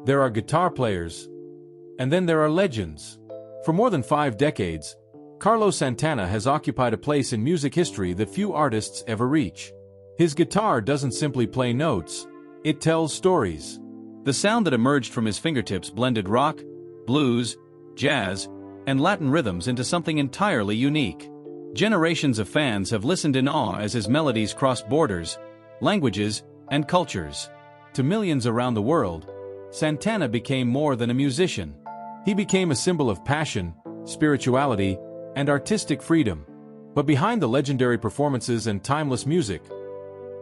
There are guitar players, and then there are legends. For more than 5 decades, Carlos Santana has occupied a place in music history that few artists ever reach. His guitar doesn't simply play notes, it tells stories. The sound that emerged from his fingertips blended rock, blues, jazz, and Latin rhythms into something entirely unique. Generations of fans have listened in awe as his melodies crossed borders, languages, and cultures. To millions around the world, Santana became more than a musician. He became a symbol of passion, spirituality, and artistic freedom. But behind the legendary performances and timeless music,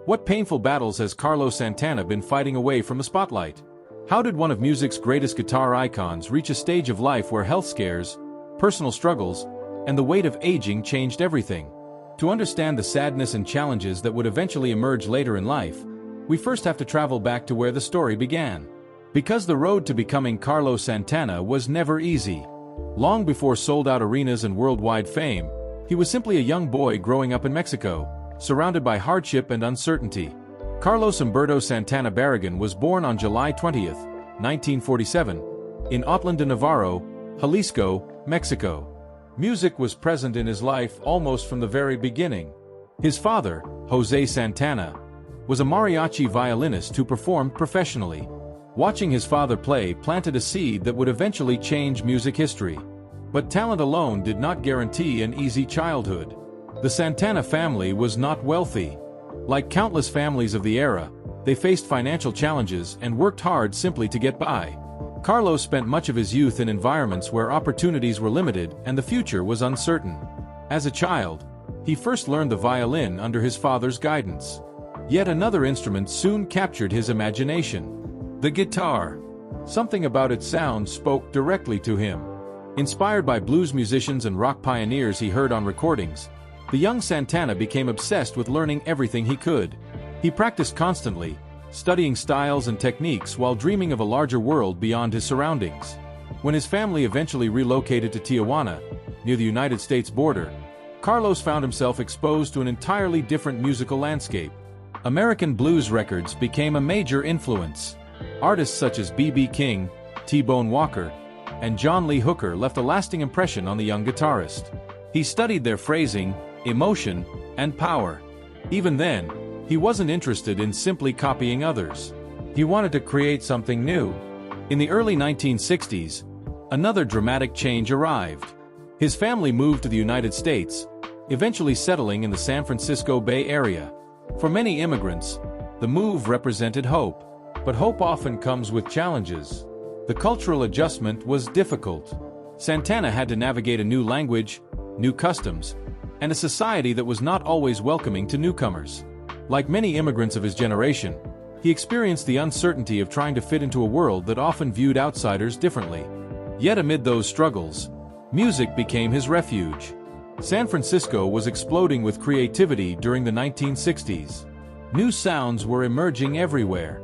what painful battles has Carlos Santana been fighting away from the spotlight? How did one of music's greatest guitar icons reach a stage of life where health scares, personal struggles, and the weight of aging changed everything? To understand the sadness and challenges that would eventually emerge later in life, we first have to travel back to where the story began. Because the road to becoming Carlos Santana was never easy. Long before sold-out arenas and worldwide fame, he was simply a young boy growing up in Mexico, surrounded by hardship and uncertainty. Carlos Humberto Santana Barragan was born on July 20, 1947, in Autlán de Navarro, Jalisco, Mexico. Music was present in his life almost from the very beginning. His father, José Santana, was a mariachi violinist who performed professionally. Watching his father play planted a seed that would eventually change music history. But talent alone did not guarantee an easy childhood. The Santana family was not wealthy. Like countless families of the era, they faced financial challenges and worked hard simply to get by. Carlos spent much of his youth in environments where opportunities were limited and the future was uncertain. As a child, he first learned the violin under his father's guidance. Yet another instrument soon captured his imagination: the guitar. Something about its sound spoke directly to him. Inspired by blues musicians and rock pioneers he heard on recordings, the young Santana became obsessed with learning everything he could. He practiced constantly, studying styles and techniques while dreaming of a larger world beyond his surroundings. When his family eventually relocated to Tijuana, near the United States border, Carlos found himself exposed to an entirely different musical landscape. American blues records became a major influence. Artists such as B.B. King, T-Bone Walker, and John Lee Hooker left a lasting impression on the young guitarist. He studied their phrasing, emotion, and power. Even then, he wasn't interested in simply copying others. He wanted to create something new. In the early 1960s, another dramatic change arrived. His family moved to the United States, eventually settling in the San Francisco Bay Area. For many immigrants, the move represented hope. But hope often comes with challenges. The cultural adjustment was difficult. Santana had to navigate a new language, new customs, and a society that was not always welcoming to newcomers. Like many immigrants of his generation, he experienced the uncertainty of trying to fit into a world that often viewed outsiders differently. Yet amid those struggles, music became his refuge. San Francisco was exploding with creativity during the 1960s. New sounds were emerging everywhere.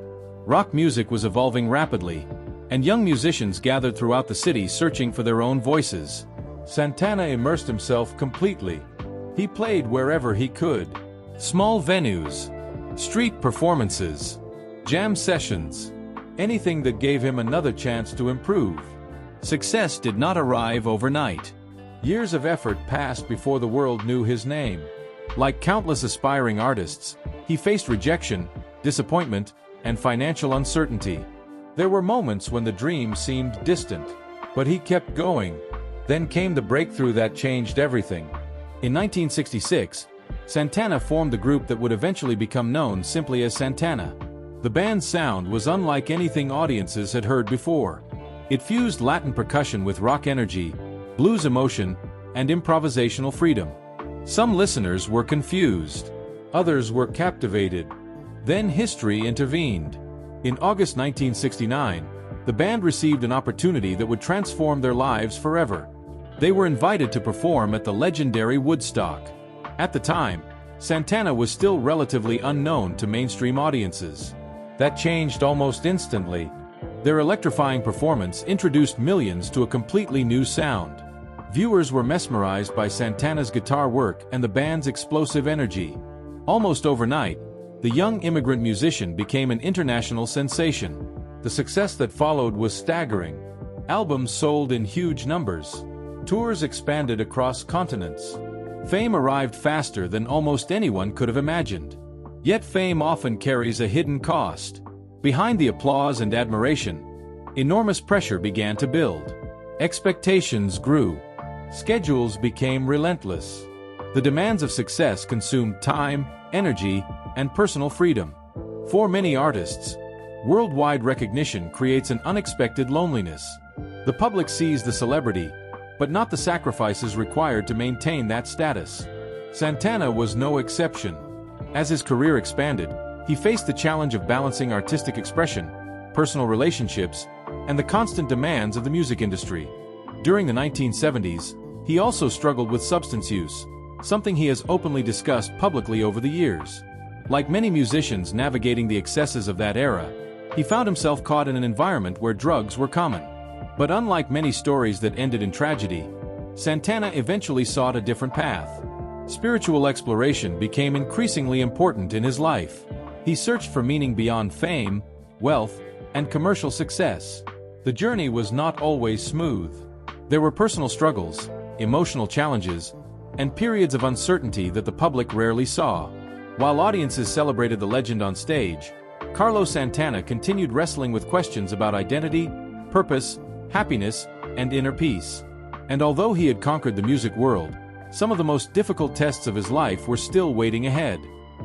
Rock music was evolving rapidly, and young musicians gathered throughout the city searching for their own voices. Santana immersed himself completely. He played wherever he could. Small venues, street performances, jam sessions, anything that gave him another chance to improve. Success did not arrive overnight. Years of effort passed before the world knew his name. Like countless aspiring artists, he faced rejection, disappointment, and financial uncertainty. There were moments when the dream seemed distant, but he kept going. Then came the breakthrough that changed everything. In 1966, Santana formed the group that would eventually become known simply as Santana. The band's sound was unlike anything audiences had heard before. It fused Latin percussion with rock energy, blues emotion, and improvisational freedom. Some listeners were confused. Others were captivated. Then history intervened. In August 1969, the band received an opportunity that would transform their lives forever. They were invited to perform at the legendary Woodstock. At the time, Santana was still relatively unknown to mainstream audiences. That changed almost instantly. Their electrifying performance introduced millions to a completely new sound. Viewers were mesmerized by Santana's guitar work and the band's explosive energy. Almost overnight, the young immigrant musician became an international sensation. The success that followed was staggering. Albums sold in huge numbers. Tours expanded across continents. Fame arrived faster than almost anyone could have imagined. Yet fame often carries a hidden cost. Behind the applause and admiration, enormous pressure began to build. Expectations grew. Schedules became relentless. The demands of success consumed time, energy, and personal freedom. For many artists, worldwide recognition creates an unexpected loneliness. The public sees the celebrity, but not the sacrifices required to maintain that status. Santana was no exception. As his career expanded, he faced the challenge of balancing artistic expression, personal relationships, and the constant demands of the music industry. During the 1970s, he also struggled with substance use, something he has openly discussed publicly over the years. Like many musicians navigating the excesses of that era, he found himself caught in an environment where drugs were common. But unlike many stories that ended in tragedy, Santana eventually sought a different path. Spiritual exploration became increasingly important in his life. He searched for meaning beyond fame, wealth, and commercial success. The journey was not always smooth. There were personal struggles, emotional challenges, and periods of uncertainty that the public rarely saw. While audiences celebrated the legend on stage, Carlos Santana continued wrestling with questions about identity, purpose, happiness, and inner peace. And although he had conquered the music world, some of the most difficult tests of his life were still waiting ahead.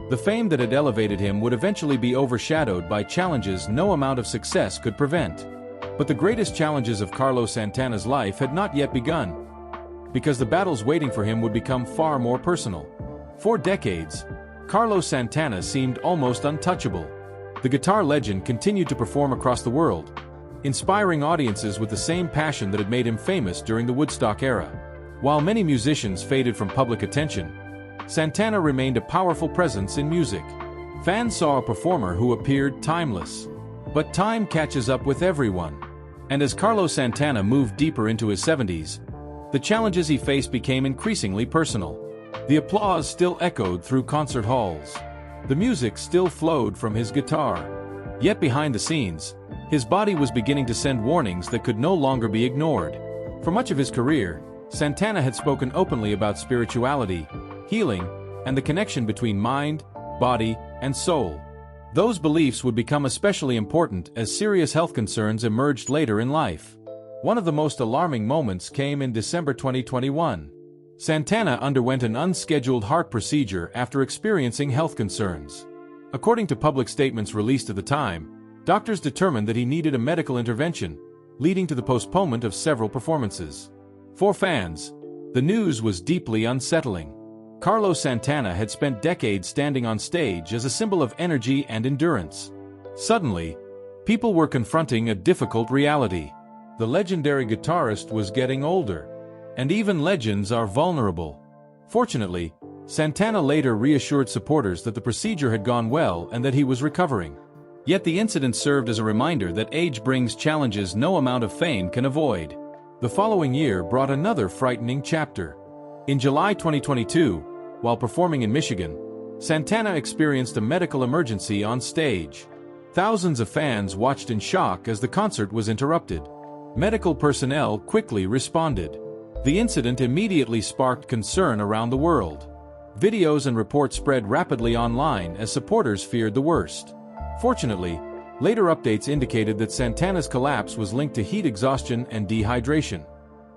The fame that had elevated him would eventually be overshadowed by challenges no amount of success could prevent. But the greatest challenges of Carlos Santana's life had not yet begun, because the battles waiting for him would become far more personal. For decades, Carlos Santana seemed almost untouchable. The guitar legend continued to perform across the world, inspiring audiences with the same passion that had made him famous during the Woodstock era. While many musicians faded from public attention, Santana remained a powerful presence in music. Fans saw a performer who appeared timeless. But time catches up with everyone. And as Carlos Santana moved deeper into his 70s, the challenges he faced became increasingly personal. The applause still echoed through concert halls. The music still flowed from his guitar. Yet behind the scenes, his body was beginning to send warnings that could no longer be ignored. For much of his career, Santana had spoken openly about spirituality, healing, and the connection between mind, body, and soul. Those beliefs would become especially important as serious health concerns emerged later in life. One of the most alarming moments came in December 2021. Santana underwent an unscheduled heart procedure after experiencing health concerns. According to public statements released at the time, doctors determined that he needed a medical intervention, leading to the postponement of several performances. For fans, the news was deeply unsettling. Carlos Santana had spent decades standing on stage as a symbol of energy and endurance. Suddenly, people were confronting a difficult reality. The legendary guitarist was getting older, and even legends are vulnerable. Fortunately, Santana later reassured supporters that the procedure had gone well and that he was recovering. Yet the incident served as a reminder that age brings challenges no amount of fame can avoid. The following year brought another frightening chapter. In July 2022, while performing in Michigan, Santana experienced a medical emergency on stage. Thousands of fans watched in shock as the concert was interrupted. Medical personnel quickly responded. The incident immediately sparked concern around the world. Videos and reports spread rapidly online as supporters feared the worst. Fortunately, later updates indicated that Santana's collapse was linked to heat exhaustion and dehydration.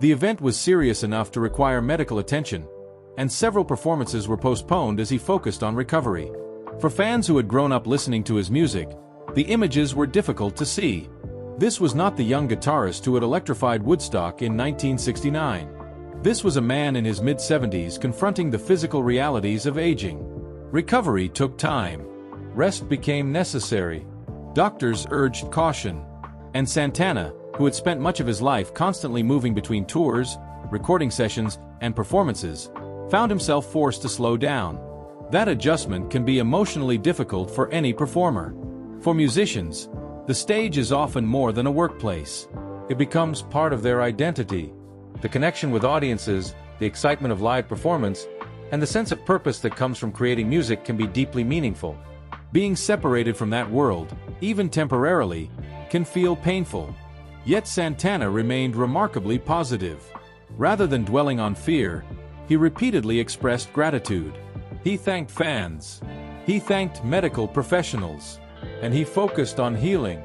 The event was serious enough to require medical attention, and several performances were postponed as he focused on recovery. For fans who had grown up listening to his music, the images were difficult to see. This was not the young guitarist who had electrified Woodstock in 1969. This was a man in his mid-70s confronting the physical realities of aging. Recovery took time. Rest became necessary. Doctors urged caution. And Santana, who had spent much of his life constantly moving between tours, recording sessions, and performances, found himself forced to slow down. That adjustment can be emotionally difficult for any performer. For musicians, the stage is often more than a workplace. It becomes part of their identity. The connection with audiences, the excitement of live performance, and the sense of purpose that comes from creating music can be deeply meaningful. Being separated from that world, even temporarily, can feel painful. Yet Santana remained remarkably positive. Rather than dwelling on fear, he repeatedly expressed gratitude. He thanked fans. He thanked medical professionals. And he focused on healing.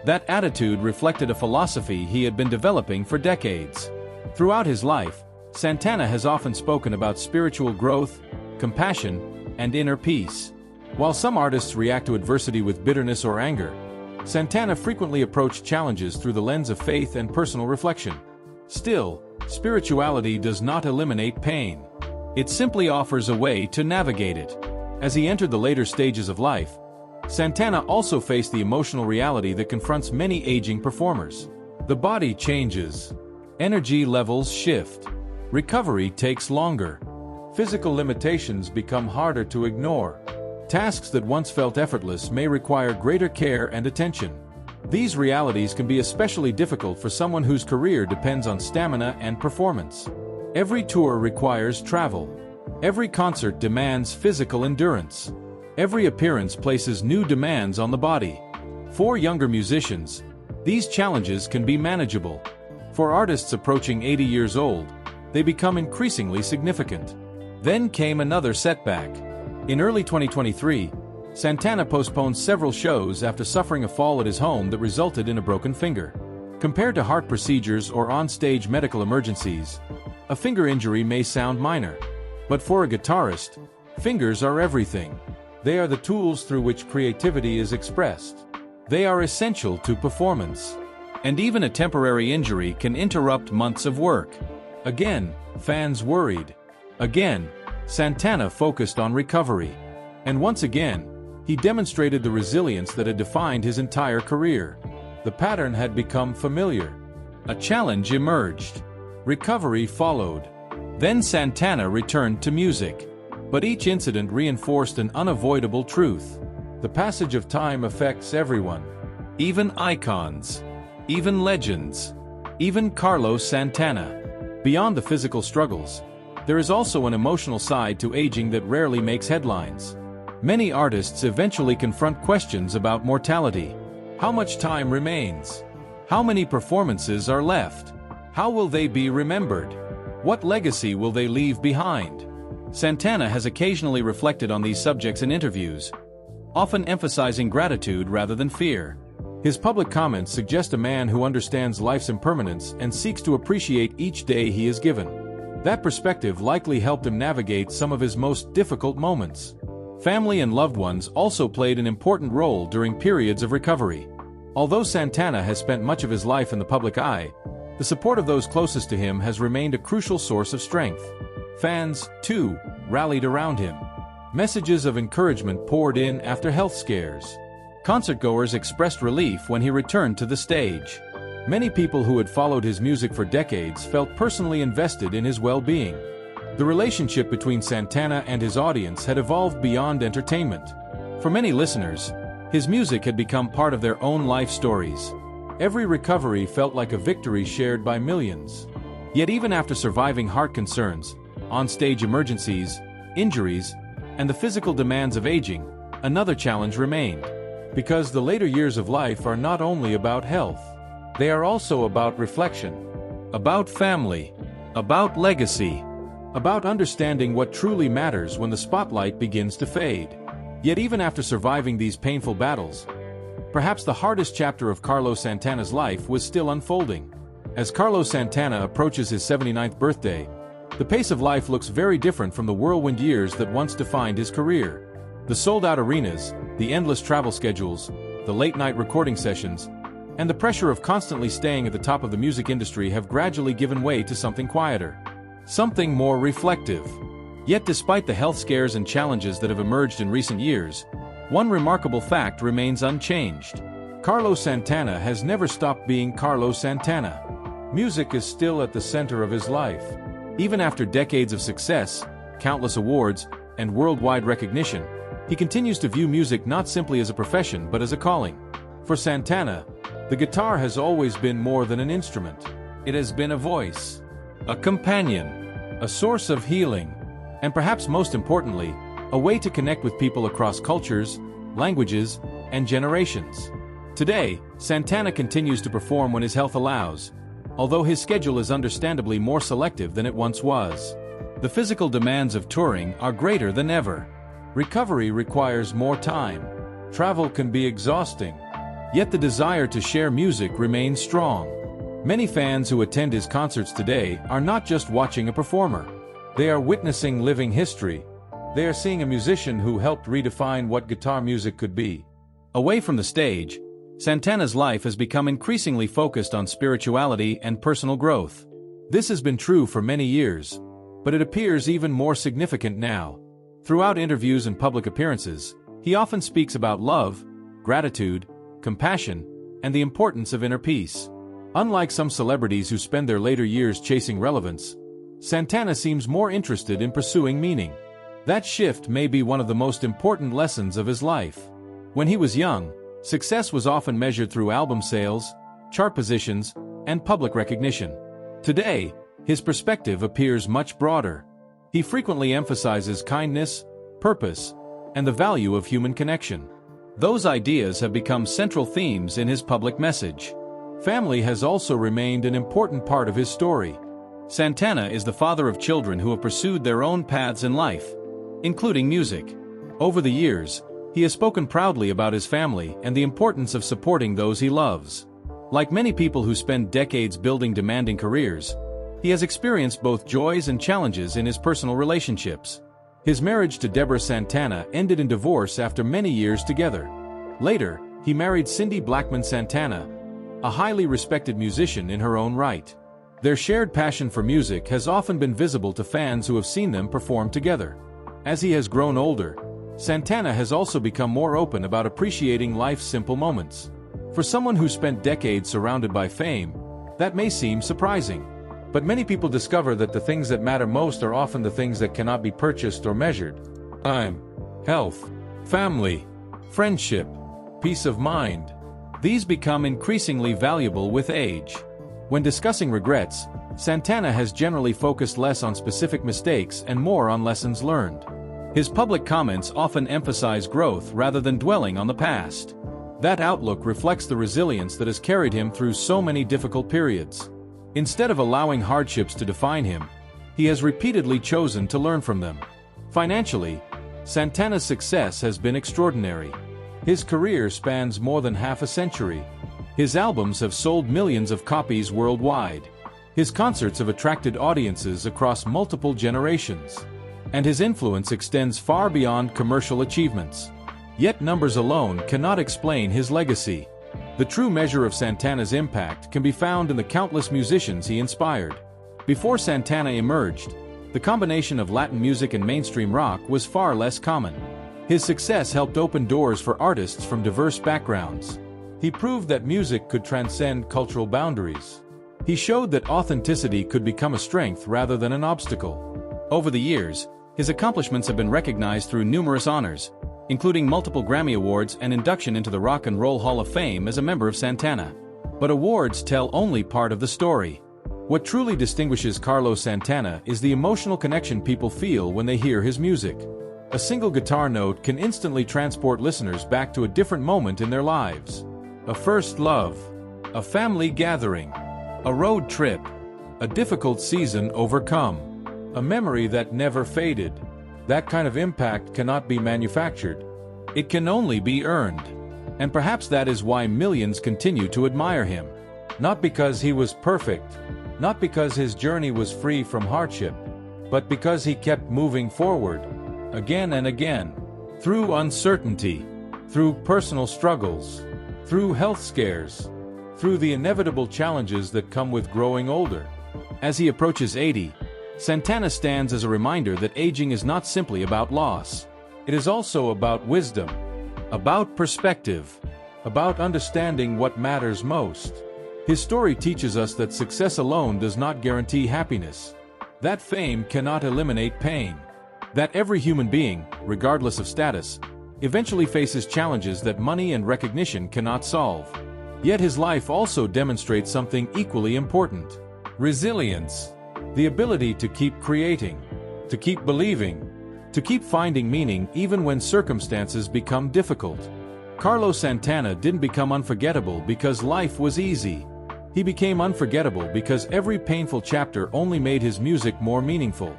That attitude reflected a philosophy he had been developing for decades. Throughout his life, Santana has often spoken about spiritual growth, compassion, and inner peace. While some artists react to adversity with bitterness or anger, Santana frequently approached challenges through the lens of faith and personal reflection. Still, spirituality does not eliminate pain. It simply offers a way to navigate it. As he entered the later stages of life, Santana also faced the emotional reality that confronts many aging performers. The body changes. Energy levels shift. Recovery takes longer. Physical limitations become harder to ignore. Tasks that once felt effortless may require greater care and attention. These realities can be especially difficult for someone whose career depends on stamina and performance. Every tour requires travel. Every concert demands physical endurance. Every appearance places new demands on the body. For younger musicians, these challenges can be manageable. For artists approaching 80 years old, they become increasingly significant. Then came another setback. In early 2023, Santana postponed several shows after suffering a fall at his home that resulted in a broken finger. Compared to heart procedures or on-stage medical emergencies, a finger injury may sound minor. But for a guitarist, fingers are everything. They are the tools through which creativity is expressed. They are essential to performance. And even a temporary injury can interrupt months of work. Again, fans worried. Again, Santana focused on recovery. And once again, he demonstrated the resilience that had defined his entire career. The pattern had become familiar. A challenge emerged. Recovery followed. Then Santana returned to music. But each incident reinforced an unavoidable truth. The passage of time affects everyone. Even icons. Even legends. Even Carlos Santana. Beyond the physical struggles, there is also an emotional side to aging that rarely makes headlines. Many artists eventually confront questions about mortality. How much time remains? How many performances are left? How will they be remembered? What legacy will they leave behind? Santana has occasionally reflected on these subjects in interviews, often emphasizing gratitude rather than fear. His public comments suggest a man who understands life's impermanence and seeks to appreciate each day he is given. That perspective likely helped him navigate some of his most difficult moments. Family and loved ones also played an important role during periods of recovery. Although Santana has spent much of his life in the public eye, the support of those closest to him has remained a crucial source of strength. Fans, too, rallied around him. Messages of encouragement poured in after health scares. Concertgoers expressed relief when he returned to the stage. Many people who had followed his music for decades felt personally invested in his well-being. The relationship between Santana and his audience had evolved beyond entertainment. For many listeners, his music had become part of their own life stories. Every recovery felt like a victory shared by millions. Yet even after surviving heart concerns, on-stage emergencies, injuries, and the physical demands of aging, another challenge remained. Because the later years of life are not only about health. They are also about reflection, about family, about legacy, about understanding what truly matters when the spotlight begins to fade. Yet even after surviving these painful battles, perhaps the hardest chapter of Carlos Santana's life was still unfolding. As Carlos Santana approaches his 79th birthday, the pace of life looks very different from the whirlwind years that once defined his career. The sold-out arenas, the endless travel schedules, the late-night recording sessions, and the pressure of constantly staying at the top of the music industry have gradually given way to something quieter, something more reflective. Yet despite the health scares and challenges that have emerged in recent years, one remarkable fact remains unchanged. Carlos Santana has never stopped being Carlos Santana. Music is still at the center of his life. Even after decades of success, countless awards, and worldwide recognition, he continues to view music not simply as a profession but as a calling. For Santana, the guitar has always been more than an instrument. It has been a voice, a companion, a source of healing, and perhaps most importantly, a way to connect with people across cultures, languages, and generations. Today, Santana continues to perform when his health allows, although his schedule is understandably more selective than it once was. The physical demands of touring are greater than ever. Recovery requires more time. Travel can be exhausting. Yet the desire to share music remains strong. Many fans who attend his concerts today are not just watching a performer. They are witnessing living history. They are seeing a musician who helped redefine what guitar music could be. Away from the stage, Santana's life has become increasingly focused on spirituality and personal growth. This has been true for many years, but it appears even more significant now. Throughout interviews and public appearances, he often speaks about love, gratitude, compassion, and the importance of inner peace. Unlike some celebrities who spend their later years chasing relevance, Santana seems more interested in pursuing meaning. That shift may be one of the most important lessons of his life. When he was young, success was often measured through album sales, chart positions, and public recognition. Today, his perspective appears much broader. He frequently emphasizes kindness, purpose, and the value of human connection. Those ideas have become central themes in his public message. Family has also remained an important part of his story. Santana is the father of children who have pursued their own paths in life, including music. Over the years, he has spoken proudly about his family and the importance of supporting those he loves. Like many people who spend decades building demanding careers, he has experienced both joys and challenges in his personal relationships. His marriage to Deborah Santana ended in divorce after many years together. Later, he married Cindy Blackman Santana, a highly respected musician in her own right. Their shared passion for music has often been visible to fans who have seen them perform together. As he has grown older, Santana has also become more open about appreciating life's simple moments. For someone who spent decades surrounded by fame, that may seem surprising. But many people discover that the things that matter most are often the things that cannot be purchased or measured. Time, health, family, friendship, peace of mind. These become increasingly valuable with age. When discussing regrets, Santana has generally focused less on specific mistakes and more on lessons learned. His public comments often emphasize growth rather than dwelling on the past. That outlook reflects the resilience that has carried him through so many difficult periods. Instead of allowing hardships to define him, he has repeatedly chosen to learn from them. Financially, Santana's success has been extraordinary. His career spans more than half a century. His albums have sold millions of copies worldwide. His concerts have attracted audiences across multiple generations. And his influence extends far beyond commercial achievements. Yet numbers alone cannot explain his legacy. The true measure of Santana's impact can be found in the countless musicians he inspired. Before Santana emerged, the combination of Latin music and mainstream rock was far less common. His success helped open doors for artists from diverse backgrounds. He proved that music could transcend cultural boundaries. He showed that authenticity could become a strength rather than an obstacle. Over the years, his accomplishments have been recognized through numerous honors, including multiple Grammy Awards and induction into the Rock and Roll Hall of Fame as a member of Santana. But awards tell only part of the story. What truly distinguishes Carlos Santana is the emotional connection people feel when they hear his music. A single guitar note can instantly transport listeners back to a different moment in their lives. A first love, a family gathering, a road trip, a difficult season overcome, a memory that never faded. That kind of impact cannot be manufactured. It can only be earned. And perhaps that is why millions continue to admire him. Not because he was perfect, not because his journey was free from hardship, but because he kept moving forward, again and again, through uncertainty, through personal struggles, through health scares, through the inevitable challenges that come with growing older. As he approaches 80, Santana stands as a reminder that aging is not simply about loss. It is also about wisdom, about perspective, about understanding what matters most. His story teaches us that success alone does not guarantee happiness, that fame cannot eliminate pain, that every human being, regardless of status, eventually faces challenges that money and recognition cannot solve. Yet his life also demonstrates something equally important: resilience. The ability to keep creating, to keep believing, to keep finding meaning even when circumstances become difficult. Carlos Santana didn't become unforgettable because life was easy. He became unforgettable because every painful chapter only made his music more meaningful.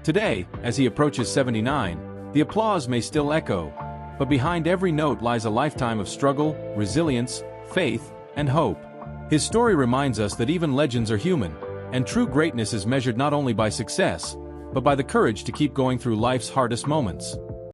Today, as he approaches 79, the applause may still echo, but behind every note lies a lifetime of struggle, resilience, faith, and hope. His story reminds us that even legends are human, and true greatness is measured not only by success, but by the courage to keep going through life's hardest moments.